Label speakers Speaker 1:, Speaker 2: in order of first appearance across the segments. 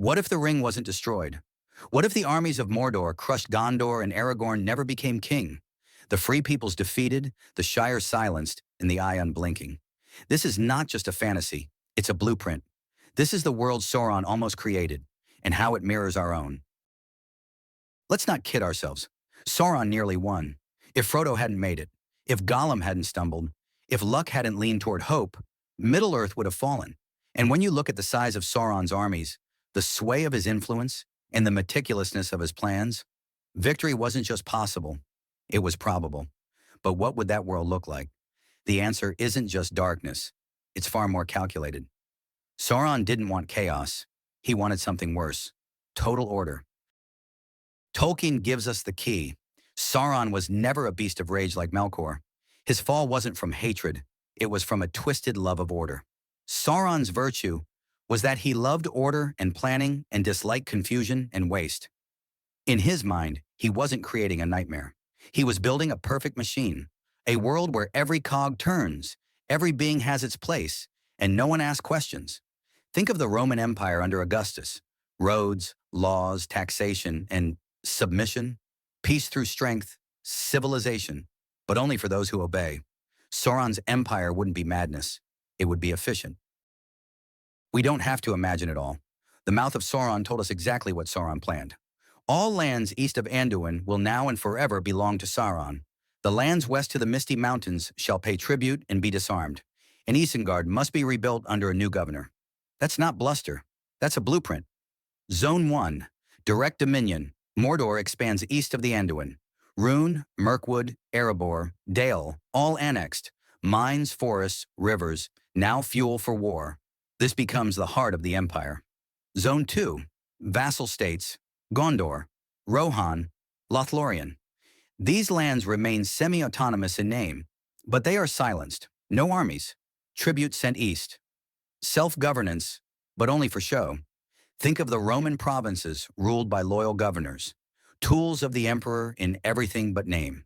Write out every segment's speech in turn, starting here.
Speaker 1: What if the ring wasn't destroyed? What if the armies of Mordor crushed Gondor and Aragorn never became king? The free peoples defeated, the Shire silenced, and the Eye unblinking. This is not just a fantasy, it's a blueprint. This is the world Sauron almost created, and how it mirrors our own. Let's not kid ourselves. Sauron nearly won. If Frodo hadn't made it, if Gollum hadn't stumbled, if luck hadn't leaned toward hope, Middle-earth would have fallen. And when you look at the size of Sauron's armies, the sway of his influence, and the meticulousness of his plans, victory wasn't just possible, it was probable. But what would that world look like? The answer isn't just darkness, it's far more calculated. Sauron didn't want chaos, he wanted something worse: total order. Tolkien gives us the key. Sauron was never a beast of rage like Melkor. His fall wasn't from hatred, it was from a twisted love of order. Sauron's virtue was that he loved order and planning and disliked confusion and waste. In his mind, he wasn't creating a nightmare. He was building a perfect machine, a world where every cog turns, every being has its place, and no one asks questions. Think of the Roman Empire under Augustus. Roads, laws, taxation, and submission, peace through strength, civilization, but only for those who obey. Sauron's empire wouldn't be madness, it would be efficient. We don't have to imagine it all. The mouth of Sauron told us exactly what Sauron planned. All lands east of Anduin will now and forever belong to Sauron. The lands west to the Misty Mountains shall pay tribute and be disarmed. And Isengard must be rebuilt under a new governor. That's not bluster, that's a blueprint. Zone 1, direct dominion. Mordor expands east of the Anduin. Rhûn, Mirkwood, Erebor, Dale, all annexed. Mines, forests, rivers, now fuel for war. This becomes the heart of the empire. Zone 2, vassal states. Gondor, Rohan, Lothlorien. These lands remain semi-autonomous in name, but they are silenced. No armies. Tribute sent east. Self-governance, but only for show. Think of the Roman provinces ruled by loyal governors. Tools of the emperor in everything but name.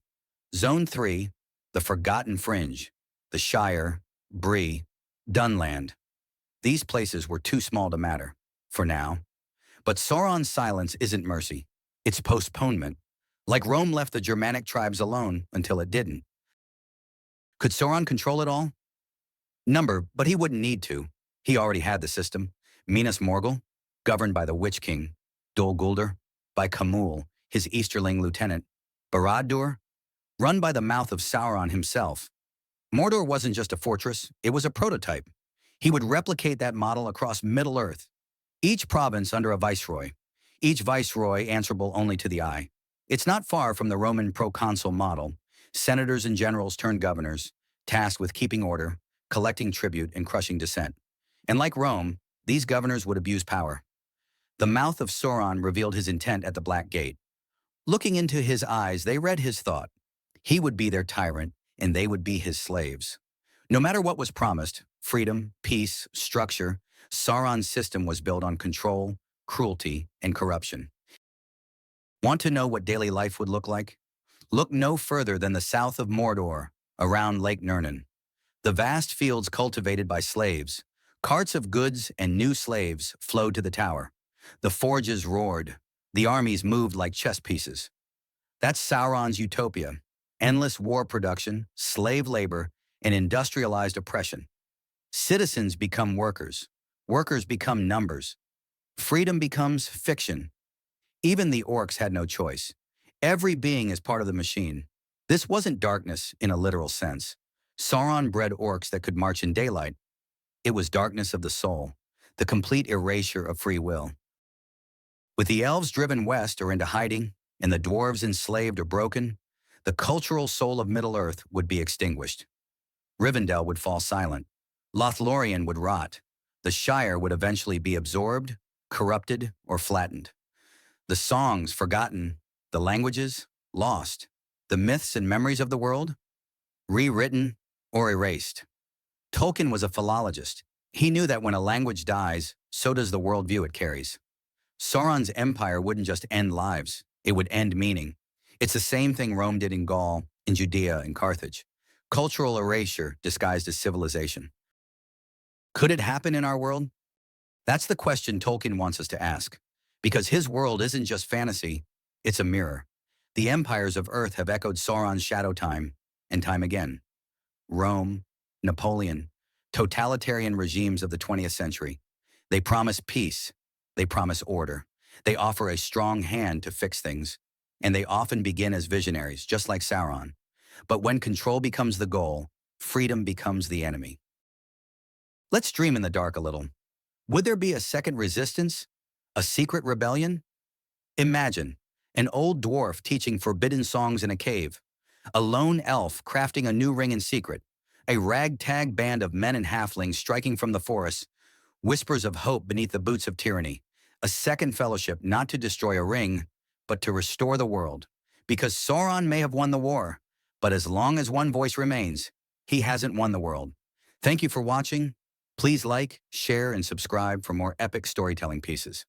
Speaker 1: Zone 3, the Forgotten Fringe. The Shire, Bree, Dunland. These places were too small to matter, for now. But Sauron's silence isn't mercy, it's postponement. Like Rome left the Germanic tribes alone until it didn't. Could Sauron control it all? Number, but he wouldn't need to. He already had the system. Minas Morgul, governed by the Witch King. Dol Guldur, by Khamûl, his Easterling lieutenant. Barad-dûr, run by the mouth of Sauron himself. Mordor wasn't just a fortress, it was a prototype. He would replicate that model across Middle-earth. Each province under a viceroy. Each viceroy answerable only to the Eye. It's not far from the Roman proconsul model. Senators and generals turned governors, tasked with keeping order, collecting tribute, and crushing dissent. And like Rome, these governors would abuse power. The mouth of Sauron revealed his intent at the Black Gate. Looking into his eyes, they read his thought. He would be their tyrant, and they would be his slaves. No matter what was promised, freedom, peace, structure, Sauron's system was built on control, cruelty, and corruption. Want to know what daily life would look like? Look no further than the south of Mordor, around Lake Nirnan. The vast fields cultivated by slaves. Carts of goods and new slaves flowed to the tower. The forges roared. The armies moved like chess pieces. That's Sauron's utopia. Endless war production, slave labor, and industrialized oppression. Citizens become workers. Workers become numbers. Freedom becomes fiction. Even the orcs had no choice. Every being is part of the machine. This wasn't darkness in a literal sense. Sauron bred orcs that could march in daylight. It was darkness of the soul, the complete erasure of free will. With the elves driven west or into hiding, and the dwarves enslaved or broken, the cultural soul of Middle-earth would be extinguished. Rivendell would fall silent. Lothlorien would rot. The Shire would eventually be absorbed, corrupted, or flattened. The songs forgotten, the languages lost, the myths and memories of the world rewritten or erased. Tolkien was a philologist. He knew that when a language dies, so does the worldview it carries. Sauron's empire wouldn't just end lives, it would end meaning. It's the same thing Rome did in Gaul, in Judea, and Carthage. Cultural erasure disguised as civilization. Could it happen in our world? That's the question Tolkien wants us to ask. Because his world isn't just fantasy, it's a mirror. The empires of Earth have echoed Sauron's shadow time and time again. Rome, Napoleon, totalitarian regimes of the 20th century. They promise peace. They promise order. They offer a strong hand to fix things. And they often begin as visionaries, just like Sauron. But when control becomes the goal, freedom becomes the enemy. Let's dream in the dark a little. Would there be a second resistance? A secret rebellion? Imagine an old dwarf teaching forbidden songs in a cave, a lone elf crafting a new ring in secret, a ragtag band of men and halflings striking from the forest, whispers of hope beneath the boots of tyranny, a second fellowship not to destroy a ring, but to restore the world. Because Sauron may have won the war, but as long as one voice remains, he hasn't won the world. Thank you for watching. Please like, share, and subscribe for more epic storytelling pieces.